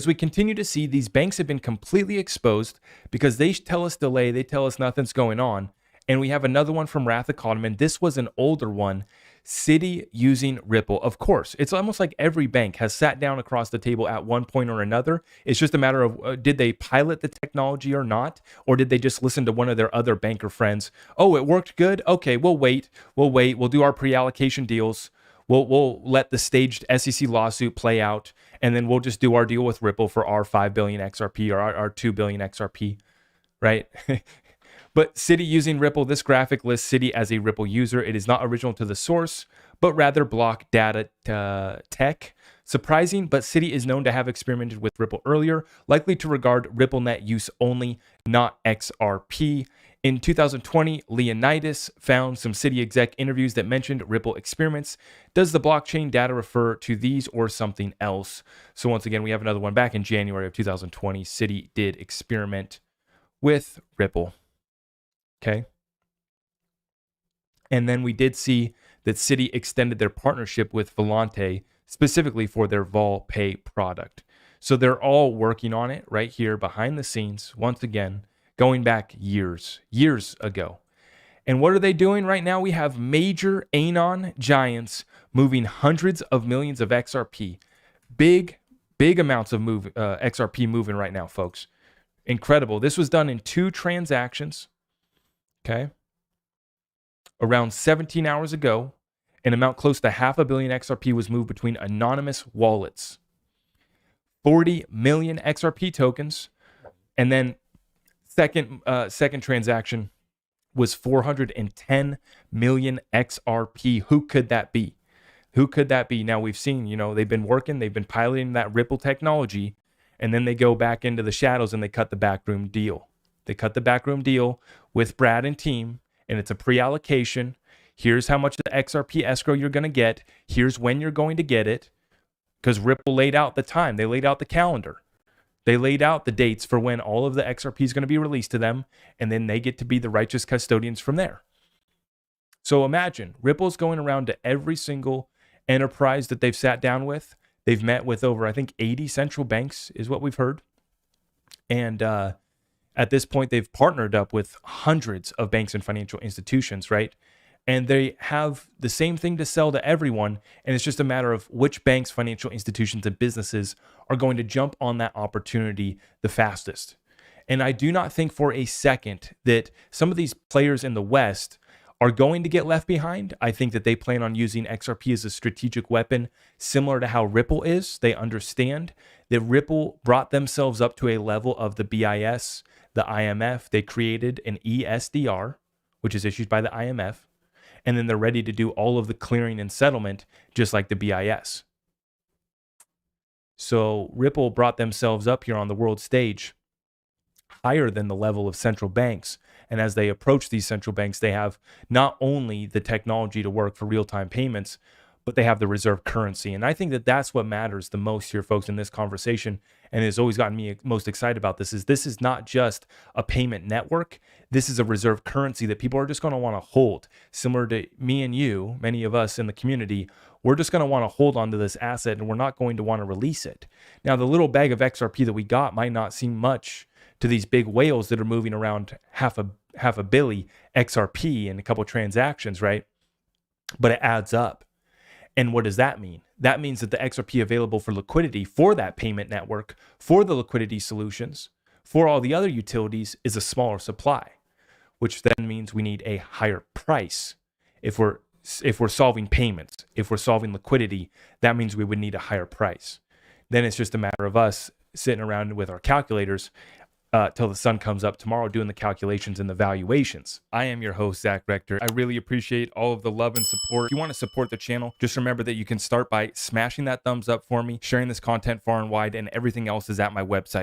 As we continue to see, these banks have been completely exposed because they tell us delay, they tell us nothing's going on. And we have another one from Wrath Economy. This was an older one. Citi using Ripple. Of course, it's almost like every bank has sat down across the table at one point or another. It's just a matter of did they pilot the technology or not? Or did they just listen to one of their other banker friends? Oh, it worked good? Okay, we'll wait. We'll do our pre-allocation deals. We'll let the staged SEC lawsuit play out, and then we'll just do our deal with Ripple for our 5 billion XRP or our 2 billion XRP, right? But Citi using Ripple, this graphic lists Citi as a Ripple user. It is not original to the source, but rather block data tech. Surprising, but Citi is known to have experimented with Ripple earlier, likely to regard RippleNet use only, not XRP. In 2020, Leonidas found some Citi exec interviews that mentioned Ripple experiments. Does the blockchain data refer to these or something else? So once again, we have another one back in January of 2020. Citi did experiment with Ripple. Okay. And then we did see that Citi extended their partnership with Volante specifically for their Vol Pay product. So they're all working on it right here behind the scenes, once again, going back years ago. And what are they doing right now? We have major anon giants moving hundreds of millions of XRP. Big amounts of XRP moving right now, folks. Incredible. This was done in 2 transactions. Okay. Around 17 hours ago, an amount close to 500 million XRP was moved between anonymous wallets. 40 million XRP tokens. And then second transaction was 410 million XRP. Who could that be? Who could that be? Now we've seen, they've been piloting that Ripple technology, and then they go back into the shadows and they cut the backroom deal. They cut the backroom deal with Brad and team, and it's a pre-allocation. Here's how much of the XRP escrow you're going to get. Here's when you're going to get it. Because Ripple laid out the time. They laid out the calendar. They laid out the dates for when all of the XRP is going to be released to them, and then they get to be the righteous custodians from there. So imagine, Ripple's going around to every single enterprise that they've sat down with. They've met with over, I think, 80 central banks is what we've heard. And at this point, they've partnered up with hundreds of banks and financial institutions, right? And they have the same thing to sell to everyone. And it's just a matter of which banks, financial institutions, and businesses are going to jump on that opportunity the fastest. And I do not think for a second that some of these players in the West are going to get left behind. I think that they plan on using XRP as a strategic weapon, similar to how Ripple is. They understand that Ripple brought themselves up to a level of the BIS, the IMF. They created an ESDR, which is issued by the IMF. And then they're ready to do all of the clearing and settlement, just like the BIS. So Ripple brought themselves up here on the world stage higher than the level of central banks. And as they approach these central banks, they have not only the technology to work for real-time payments, but they have the reserve currency. And I think that that's what matters the most here, folks, in this conversation. And has always gotten me most excited about this is not just a payment network. This is a reserve currency that people are just going to want to hold. Similar to me and you, many of us in the community, we're just going to want to hold onto this asset and we're not going to want to release it. Now, the little bag of XRP that we got might not seem much to these big whales that are moving around half a billy XRP in a couple of transactions, right? But it adds up. And what does that mean? That means that the XRP available for liquidity for that payment network, for the liquidity solutions, for all the other utilities is a smaller supply, which then means we need a higher price. If we're solving payments, if we're solving liquidity, that means we would need a higher price. Then it's just a matter of us sitting around with our calculators till the sun comes up tomorrow doing the calculations and the valuations. I am your host, Zach Rector. I really appreciate all of the love and support. If you want to support the channel, just remember that you can start by smashing that thumbs up for me, sharing this content far and wide, and everything else is at my website.